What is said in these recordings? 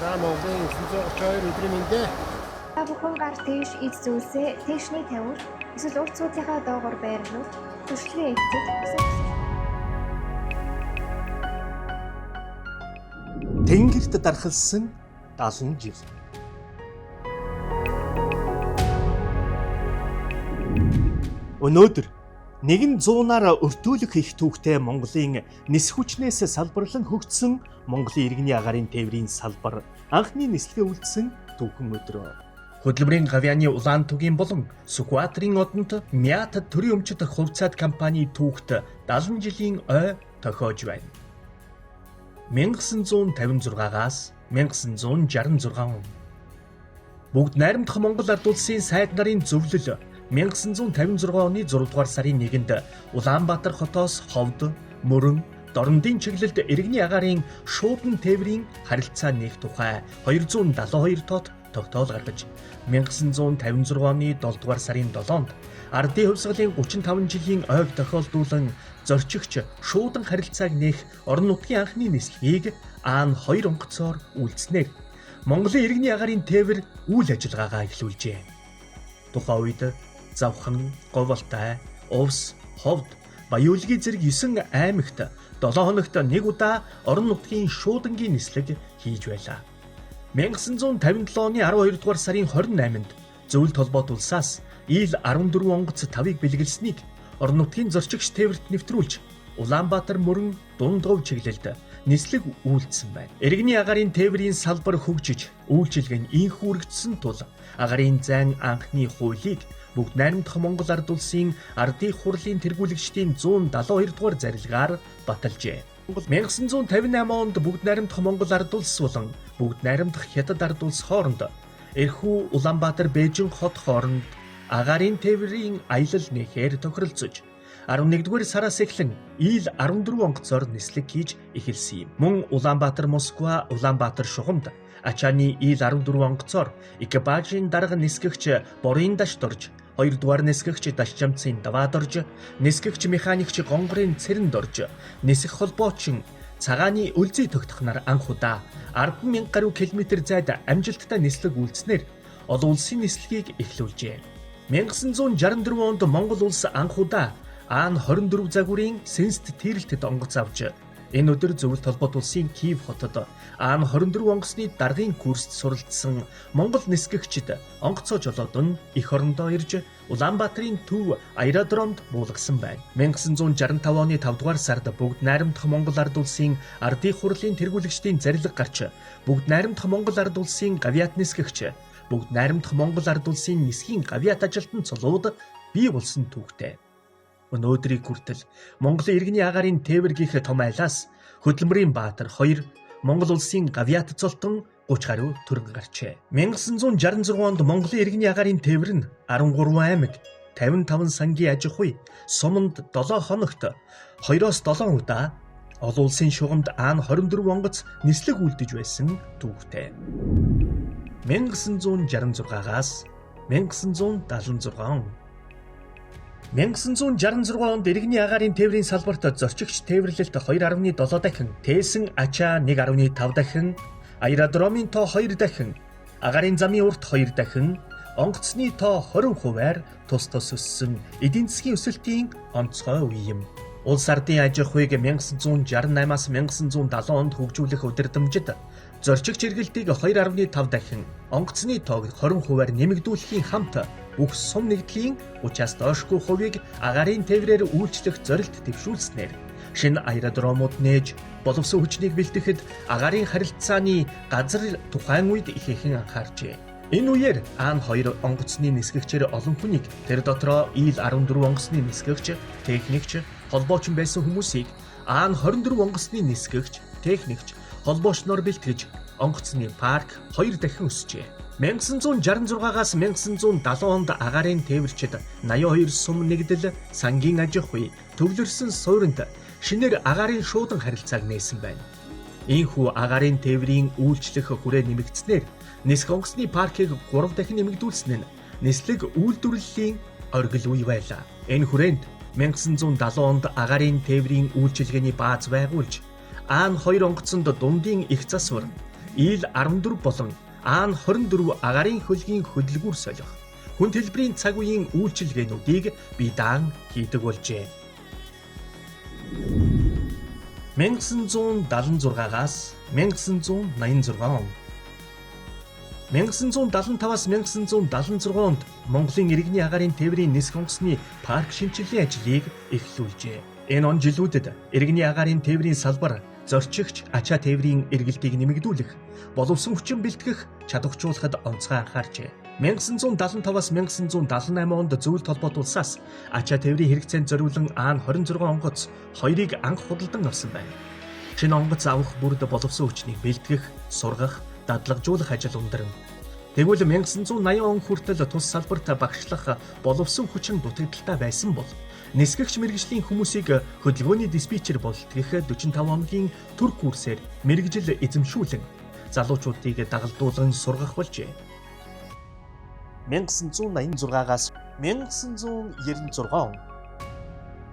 За Монголын 932 өдрийн мэндэ. Та бүхэн гар тийш эд зүйлсээ тийшний тавьж эсвэл урт цуудлынхаа доогоор байрлуул түшлийн эцэд Тэнгэрт дархалсан 70 жил. Өнөөдөр нэгэн 100-аар өртөөлөх их түүхтэй Монголын нис хүчнээс салбарлан хөгжсөн Монголын иргэний агаарын тээврийн салбар анхны нислэгээ үлдсэн түүхэн өдрөө. Хөдөлмөрийн гавьяаны улаан түгийн болон Сүхбаатарын одонд Мят төрийн өмчит хувьцаат компани түүхт 70 жилийн ой тохиож байна. 1956-аас 1966 он. Бүгд найрамдах Монгол ард улсын сайд нарын зөвлөл 1956 оны 6 дугаар сарын 1-нд Улаанбаатар хотоос ховд, мөрөн, дорндын чиглэлд иргэний агаарын шуудан тээврийн харилцаа нээх тухай 272 тот тогтоол гаргаж 1956 оны 7 дугаар сарын 7-нд ардын хувьсгалын 35 жилийн ойг тохиолдуулан зорчигч шуудан харилцааг нээх орон нутгийн анхны нислэгийг Аан 2 онгоцоор үйлдснээр Монголын иргэний агаарын тээвэр үйл ажиллагаагаа эхлүүлжээ. Тухайн үед Завхан, Говьалтай, Увс, Ховд, Баяулгийн зэрэг 9 аймагт 7 хоногт нэг удаа орон нутгийн шуудангийн нислэг хийж байлаа. 1957 оны 12 дугаар сарын 28-нд зөвлөлт холбоот улсаас ил 14 онгоц 5-ыг бэлгэлсэнийг орон нутгийн зорчигч тээвэрт нэвтрүүлж Улаанбаатар мөрөн Дундгов чиглэлд нислэг үйлдсэн байна. Иргэний агаарын тээврийн салбар хөгжиж, үйлчилгээ нь инхүү үргэлжсэн тул агаарын зайн анхны хуулийг бүгд найрамдах Монгол ард улсын ардын хурлын тэргүүлэгчдийн 172 дугаар зарилгаар баталжээ. 1958 онд бүгд найрамдах Монгол ард улс болон бүгд найрамдах Хятад ард улс хооронд эрхүү Улаанбаатар Бээжин хот хооронд агаарын тээврийн аялал нээхээр тохиролцож 11-р сараас эхлэн ил 14 онгоцоор нислэг хийж эхэлсэн юм. Мөн Улаанбаатар Москва, Улаанбаатар шугамд ачааны ил 14 онгоцоор экипажийн дарга нисгэгч борын дашд орж, 2-р нисгэгч дашчамцын даваад орж, нисгэгч механикч гонгорын цэрэнд орж, нисэх холбоочин цагааны үлзий тогтохноор анх удаа 10,000 гаруй километр зайд амжилттай нислэг үйлдснээр олон улсын нислэгийг эхлүүлжээ. 1964 онд Монгол улс анх удаа Аан 24 загварын Сэнст тэрэлтэд онгоц авч энэ өдөр зөвлөлт холбоот улсын Киев хотод Аан 24 онгоцны даргын курст суралцсан Монгол нисгэгчид онгоцоо жолоод нь эх орондоо ирж Улаанбаатарын төв аэродромд буулгасан байна. 1965 оны 5 дугаар сард бүгд найрамдах Монгол ард улсын ардын хурлын тэргүүлэгчдийн зарилга гарч бүгд найрамдах Монгол ард улсын гавьяат нисгэгч, бүгд найрамдах Монгол ард улсын нисхийн гавьяат ажилтан цолууд бий болсон түүхтэй. Өнөөдрийг хүртэл Монголын иргэний агаарын тээвэр гэх том айлаас хөдөлмөрийн баатар 2 Монгол улсын гавьяат цолтон 30 гаруй төрөн гарчээ. 1966 онд Монголын иргэний агаарын тээвэр нь 13 аймаг, 55 сангийн аж ахуй, суманд 7 хоногт 2-7 удаа олон улсын шугамд Аан 24 онгоц нислэг үлдэж байсан түүхтэй. 1966-аас 1976 он. 1966 онд иргэний агаарын тээврийн салбарт зорчигч тээвэрлэлт 2.7 дахин, тээсэн ачаа 1.5 дахин, аэродромын тоо 2 дахин, агаарын замын урт 2 дахин, онгоцны тоо 20%-аар тус өссөн эдийн засгийн өсөлтийн онцгой үе юм. Улс ардын аж ахуйг 1968-аас 1970 онд хөгжүүлэх удирдамжид зорчигч эргэлтийг 2.5 дахин, онгоцны тоог 20%-аар нэмэгдүүлэхийн хамт бүх сум нэгдлийн 30-аас доошгүй хувийг агаарын тээврээр үйлчлэх зорилт дэвшүүлснээр шинэ аэродромууд нээж боловсон хүчнийг бэлтгэхэд агаарын харилцааны газар тухайн үед ихээхэн анхаарчээ. Энэ үеэр Аан 2 онгоцны нисгэгчээр олон хүнийг тэр дотроо ил 14 онгоцны нисгэгч, техникч, холбоочин байсан хүмүүсийг Аан 24 онгоцны нисгэгч, техникч, холбоочноор бэлтгэж онгоцны парк 2 дахин өсжээ. 1966-аас 1970 онд агаарын тээвэрчид 82 сум нэгдэл, сангийн аж ахуй, төвлөрсөн суурьнд шинээр агаарын шуудан харилцааг нээсэн байна. Ийхүү агаарын тээврийн үйлчлэх хүрээ нэмэгдснээр нисэх онгоцны паркийг 3 дахин нэмэгдүүлсэн нь нислэг үйлдвэрлэлийн оргил үе байлаа. Энэ хүрээнд 1970 онд агаарын тээврийн үйлчилгээний бааз байгуулж Аан 2 онгоцонд дундын их засвар Ил-14 болон Ан-24 агарын хөлгийн хөдөлгүүр солих хүн хэлбэрийн цаг үеийн үйлчилгээнүүдийг бие даан хийдэг болжээ. 1976-аас 1986 он 1975-аас 1976 онд Монголын иргэний агаарын тээврийн нисэх онгоцны парк шинжилгээ ажлыг эхлүүлжээ. Энэ он жилүүдэд иргэний агаарын тээврийн салбар зорчигч ачаа тээврийн эргэлтийг нэмэгдүүлэх, боловсон хүчин бэлтгэх, чадварчуулахад онцгой анхаарчээ. 1975-аас 1978 онд зөвлөлт холбоот улсаас ачаа тээврийн хэрэгцээнд зориулан Ан-26 онгоц 2-ыг анх худалдан авсан байна. Шинэ онгоц авах бүрд боловсон хүчнийг бэлтгэх, сургах, дадлагжуулах ажил ундран. Тэгвэл 1980 он хүртэл тус салбарт багшлах боловсон хүчин дутагдaltaй байсан бол нисгэгч мэргэжлийн хүмүүсийг хөдөлгөөний диспетчер болтгох 45 хоногийн төр курсээр мэргэжил эзэмшүүлэн залуучуудыг дагалдуулан сургах болжээ. 1986-аас 1996 он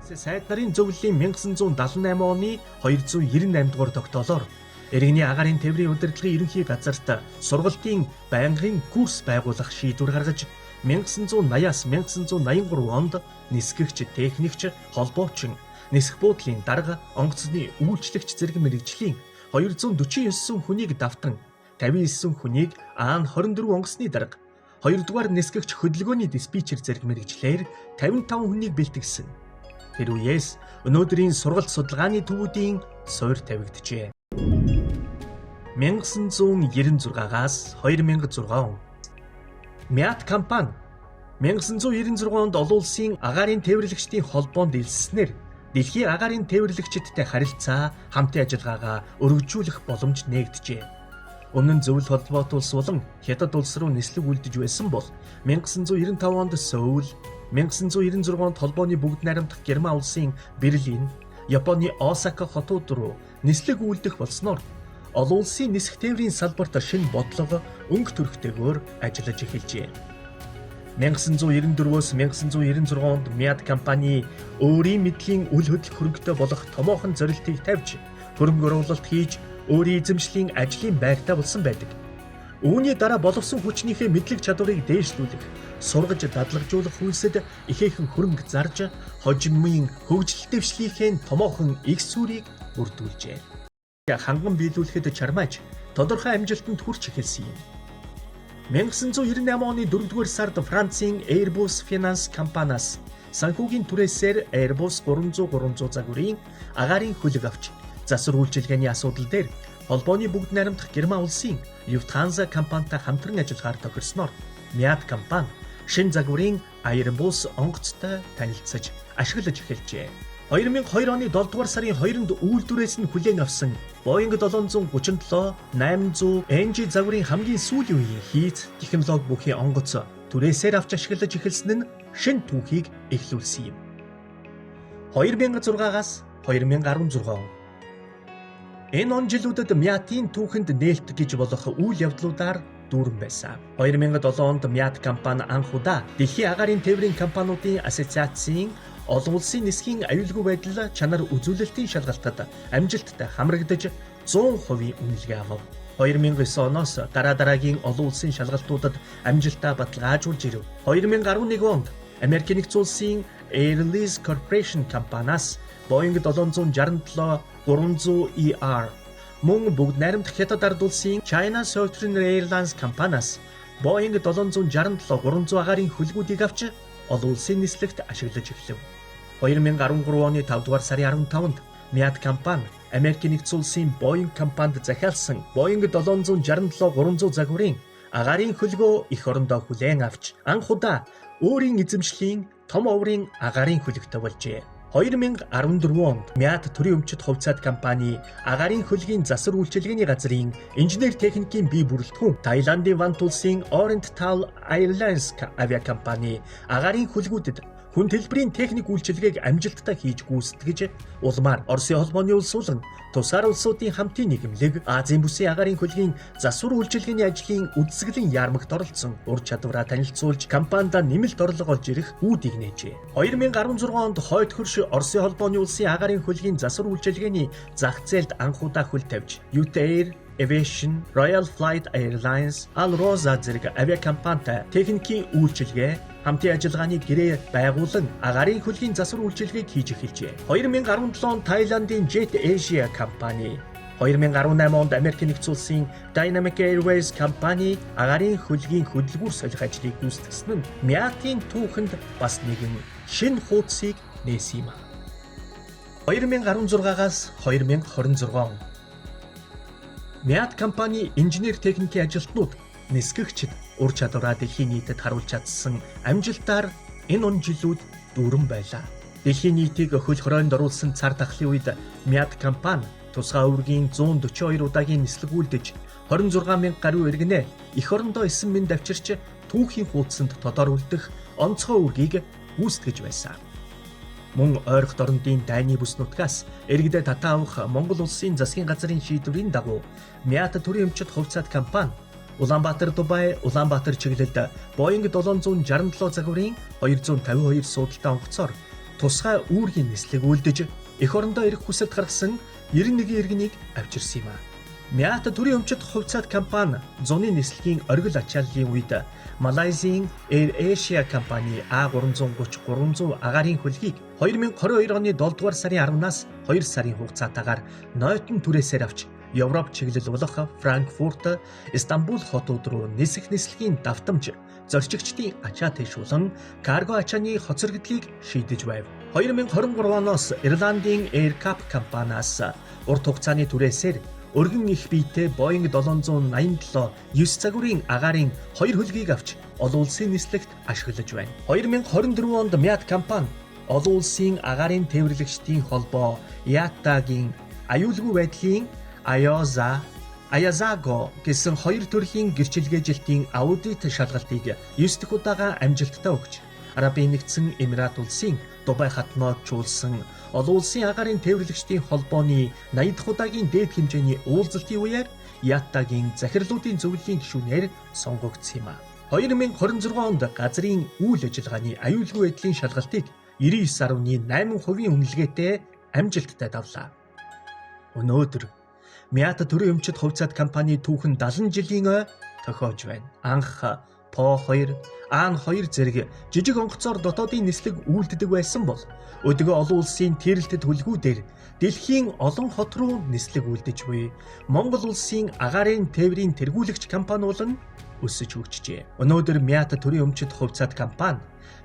сайд нарын зөвлөлийн 1978 оны 298 дугаар тогтоолоор иргэний агаарын тээврийн удирдлагын ерөнхий газарт сургалтын байнгын курс байгуулах шийдвэр гаргаж 1980-аас 1983 онд нисгэгч, техникч, холбоочин, нисэх буудлын дарга, онгоцны үйлчлэгч зэрэг мэргэжлийн 249 хүнийг давтан 59 хүнийг Ан-24 онгоцны дарга, 2 дугаар нисгэгч хөдөлгөөний диспетчер зэрэг мэргэжлэр 55 хүнийг бэлтгэсэн. Тэр үеэс өнөөдрийн сургалт судалгааны төвүүдийн суурь тавигджээ. 1996-аас 2006 он Мят компани 1996 онд олон улсын агаарын тээвэрлэгчдийн холбоонд элсснээр дэлхийн агаарын тээвэрлэгчдтэй харилцаа, хамтын ажиллагаагаа өргөжүүлэх боломж нээгджээ. Өмнө нь зөвлөлт холбоот улс болон Хятад улс руу нислэг үлдэж байсан бол 1995 онд Сөүл, 1996 онд холбооны бүгд найрамдах Герман улсын Берлин, Японы Осака хотууд руу нислэг үлдэх болсноор олон улсын нисэх тээврийн салбарт шинэ бодлого өнгө төрхтэйгээр ажиллаж эхэлжээ. 1994-өөс 1996 онд Мят компани өөрийн мэдлийн үл хөдлөх хөрөнгөтэй болох томоохон зорилтыг тавьж хөрөнгө оруулалт хийж өөрийн эзэмшлийн ажлын байртай болсон байдаг. Үүний дараа боловсон хүчнийхээ мэдлэг чадварыг дээшлүүлэх, сургаж дадлагжуулах үйлсэд ихээхэн хөрөнгө зарж хожимын хөгжил дэвшлийнхээ томоохон их сүрийг бүрдүүлжээ. Ханган биелүүлэхэд чармааж тодорхой амжилтанд хүрч эхэлсэн юм. 1998 оны 4-р сард Францын Airbus Finance компаниас санхүүгийн түрээсээр Airbus 300 загварын агаарын хөлөг авч засвар үйлчилгээний асуудал дээр холбооны бүгд найрамдах Герман улсын Lufthansa компанитай хамтран ажиллахаар тохирсноор Мят компани шинэ загварын Airbus онгоцтой танилцаж ашиглаж эхэлжээ. 2002 оны 7 дугаар сарын 2-нд үйлдвэрээс нь хүлээн авсан Boeing 737-800 NG загварын хамгийн сүүлийн үеийн хийц технологи бүхий онгоц түрээсээр авч ашиглаж эхэлсэн нь шинэ түүхийг эхлүүлсэн юм. 2006-аас 2016 он энэ он жилүүдэд Мятын түүхэнд нээлт гэж болох үйл явдлуудаар дүүрэн байсан. 2007 онд Мят компани анх удаа дэлхийн агаарын тээврийн компаниудын ассоциацийн олон улсын нисхийн аюулгүй байдал чанар үзүүлэлтийн шалгалтад амжилттай хамрагдаж 100% үнэлгээ авав. 2009 оноос дараагийн олон улсын шалгалтуудад амжилтаа баталгаажуулж ирэв. 2011 онд Америк нэгдсэн улсын Airlease Corporation компаниас Boeing 767-300ER мөн бүгд найрамдах Хятад ард улсын China Southern Airlines компаниас Boeing 767-300 агаарын хөлгүүдийг авч олон улсын нислэгт ашиглаж эхлэв. 2013 оны 5 дугаар сарын 15-нд Мят компани Америк нэгдсэн улсын Boeing компанид захиалсан Boeing 767-300 загварын агаарын хөлгөө эх орондоо хүлээн авч анх удаа өөрийн эзэмшлийн том оврын агаарын хөлөгтэй болжээ. 2014 онд Мят төрийн өмчит хувьцаат компани агаарын хөлгийн засвар үйлчилгээний газрын инженер техникийн бие бүрэлдэхүүн Таиландын Вант улсын Oriental Airlines авиакомпани агаарын хөлгүүдэд хүн хэлбэрийн техник үйлчилгээг амжилттай хийж гүйцэтгэж улмаар Оросын холбооны улс болон тусгаар улсуудын хамтын нийгэмлэг Азийн бүсийн агаарын хөлгийн засвар үйлчилгээний ажлын үдсгэлийн яармагт оролцсон ур чадвараа танилцуулж компанида нэмэлт орлого олж ирэх үүдийг нээжээ. 2016 онд хойд хөрш Оросын холбооны улсын агаарын хөлгийн засвар үйлчилгээний зах зээлд анх удаа хөл тавьж Utair Aviation, Royal Flight Airlines, Al Rosa зэрэг авиакомпанитай техникийн үйлчилгээ, хамтын ажиллагааны гэрээ байгуулан агаарын хөлгийн засвар үйлчилгээг хийж эхэлжээ. 2017 онд Тайландын Jet Asia компани, 2018 онд Америк нэгдсэн улсын Dynamic Airways компани агаарын хөлгийн хөдөлгүүр солих ажлыг гүйцэтгэсэн нь Мятийн түүхэнд бас нэгэн шинэ хуудсыг нээсэн юм. 2016-аас 2026 он Мят компани инженер техникийн ажилтнууд нисгэгчд ур чадвараа дэлхийн нийтэд харуулж чадсан амжилтаар энэ он жилүүд дүүрэн байлаа. Дэлхийн нийтийг хөл хороонд оруулсан цар тахлын үед Мят компани тусгай үүргийн 142 удаагийн нислэг үлдэж 26,000 гаруй иргэнэ эх орондоо 9,000 давчирч түүхийн хуудсанд тодор үлдэх онцгой үүргийг гүйцэтгэж байсан. Мөн ойрхон орондын дайны бүс нутгаас иргэдэд татаа авах Монгол улсын засгийн газрын шийдвэрийн дагуу Мят төрийн өмчит хувьцаат компани Улаанбаатар Дубай Улаанбаатар чиглэлд Boeing 767 загварын 252 суудалтай онгоцоор тусгай үүргийн нислэг үлдэж эх орондоо ирэх хүсэлт гаргасан 91 иргэнийг авчирсан юм а. Мят төрийн өмчит хувьцаат компани зуны нислэгийн оргил ачааллын үед Малайзийн Air Asia компани A330-300 агаарын хөлгийг 2022 оны 7 дугаар сарын 10-наас 2 сарын хугацаатаагаар нойтон түрээсээр авч Европ чиглэл болох Франкфурт, Стамбул хотууд руу нисэх нислэгийн давтамж зорчигчдын ачаа тэшүүлэн карго ачааны хоцрогдлыг шийдэж байв. 2023 оноос Ирландын AirCap компаниас урт хугацааны түрээсээр өргөн их биетэй Boeing 787 9 загварын агаарын 2 хөлгийг авч олон улсын нислэгт ашиглаж байна. 2024 онд Мят компани олон улсын агаарын тээвэрлэгчдийн холбоо IATA-гийн аюулгүй байдлын Ayazago гэсэн хоёр төрлийн гэрчилгээжилтийн аудит шалгалтыг 9 дахь удаага амжилттай өгч Арабын нэгдсэн Эмират улсын Дубай хатнууд чуулсан олон улсын агаарын тээвэрлэгчдийн холбооны 80 дахь удаагийн дээд хэмжээний уулзалтын үеэр IATA-гийн захирлуудын зөвлөлийн гишүүнээр сонгогдсон юм а. 2026 онд газрын үйл ажиллагааны аюулгүй байдлын шалгалтыг 99.8% үнэлгээтэй амжилттай давлаа. Өнөөдөр Мят төрийн өмчит хувьцаат компани түүхэн 70 жилийн ой тохиож байна. Анх По2, Ан2 зэрэг жижиг онгоцоор дотоодын нислэг үйлддэг байсан бол өдгөө олон улсын тэрэлтэд хөлгүүдээр дэлхийн олон хот руу нислэг үйлдэж буй Монгол улсын агаарын тээврийн тэргүүлэгч компани болон өсөж хөгжижээ. Өнөөдөр Мят төрийн өмчит хувьцаат компани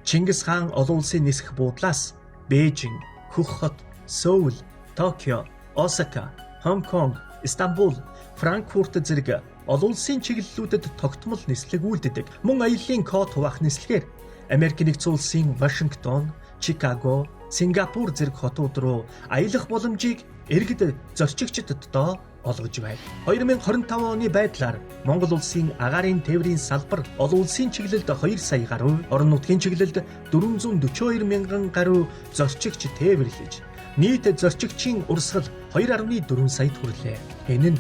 Чингис хаан олон улсын нисэх буудлаас Бээжин, Хөх хот, Сөүл, Токио, Осака, Хонконг, Стамбул, Франкфурт зэрэг олон улсын чиглэлүүдэд тогтмол нислэг үйлддэг. Мөн аяллаа код хуваах нислэгээр Америк нэгдсэн улсын Вашингтон, Чикаго, Сингапур зэрэг хотууд руу аялах боломжийг иргэд зорчигчдод олгож байна. 2025 оны байдлаар Монгол улсын агаарын тээврийн салбар олон улсын чиглэлд 2 сая гаруй, орон нутгийн чиглэлд 442 мянган гаруй зорчигч тээвэрлэж нийт зорчигчийн урсгал 2.4 сая хүрлээ. Энэ нь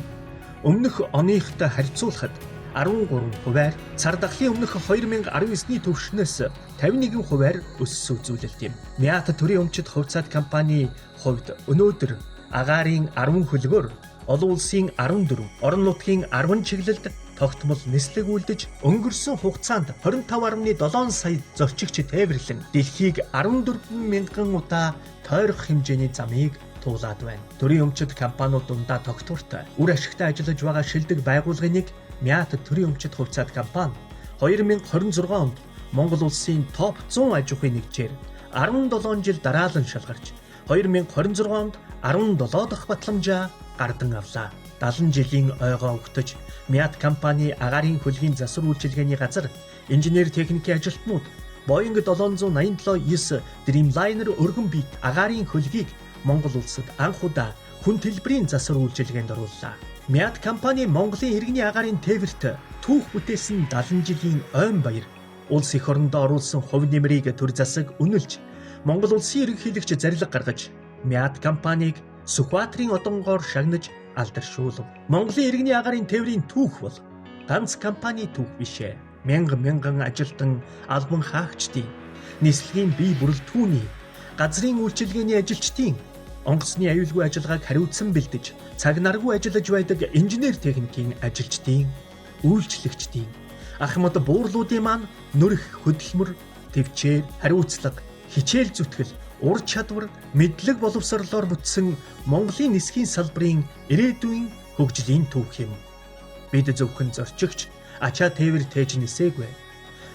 өмнөх оныхтой харьцуулахад 13%-аар, цар тахлын өмнөх 2019-ний төвшнөөс 51%-аар өссөн үзүүлэлт юм. Мят төрийн өмчит хувьцаат компани хувьд өнөөдөр агаарын 10 хөлгөөр олон улсын 14, орон нутгийн 10 чиглэлд тогтмол нислэг үйлдэж өнгөрсөн хугацаанд 25.7 сая зорчигч тээвэрлэн дэлхийг 14 мянган удаа тойрох хэмжээний замыг туулаад байна. Төрийн өмчит компаниуд дундаа тогтвортой, үр ашигтай ажиллаж байгаа шилдэг байгууллагын нэг Мят төрийн өмчит хувьцаат компани 2026 онд Монгол улсын топ 100 аж ахуйн нэгжээр 17 жил дараалан шалгарч 2026 онд 17 дахь батламжаа гардан авлаа. 70 жилийн ойгоо өгтөж Мят компани агаарын хөлгийн засвар үйлчилгээний газар инженер техникийн ажилтнууд Boeing 787-9 Dreamliner өргөн биет агаарын хөлгийг Монгол улсад анх удаа хүн төлбөрийн засвар үйлчилгээнд орууллаа. Мят компани Монголын иргэний агаарын тээвэрт түүх бүтээсэн 70 жилийн ойн баяр улс эх орондоо оруулсан хувь нэмрийг төр засаг үнэлж Монгол улсын ерөнхийлөгч зарлиг гаргаж Мят компанийг Сүхбаатарын одонгоор шагнаж алдаршуулв. Монголын иргэний агаарын тээврийн түүх бол ганц компани түүх бишээ. Мянган ажилтан албан хаагчдын, нислэгийн бие бүрэлдэхүүний, газрын үйлчилгээний ажилчдын, Онгоцны аюулгүй ажиллагааг хариуцсан бэлдэж, цаг наргүй ажиллаж байдаг инженер техникийн ажилчдын, үйлчлэгчдийн, ахмад буурлуудын маань нүрх хөдөлмөр, төвчээр, хариуцлага, хичээл зүтгэл, ур чадвар, мэдлэг боловсролоор бүтсэн Монголын нисхийн салбарын ирээдүйн хөгжлийн түүх юм. Бид зөвхөн зорчигч, ачаа тээвэр тээж нисээгүй.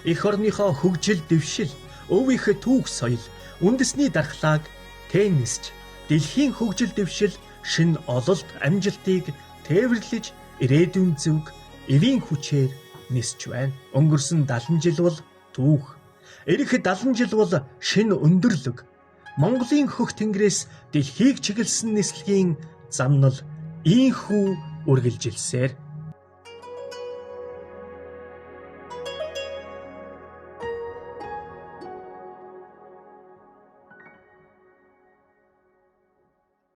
Эх орныхоо хөгжил дэвшил, өв их түүх соёл, үндэсний дархлааг теннисч, дэлхийн хөгжил дэвшил, шин ололт амжилтыг тээвэрлэж ирээдүйн зүг эвийн хүчээр нисч байна. Өнгөрсөн 70 жил бол түүх. Ирэх 70 жил бол шин өндөрлөг. Монголын хөх тэнгэрээс дэлхийг чиглэсэн нислэгийн замнал ийхүү үргэлжилсээр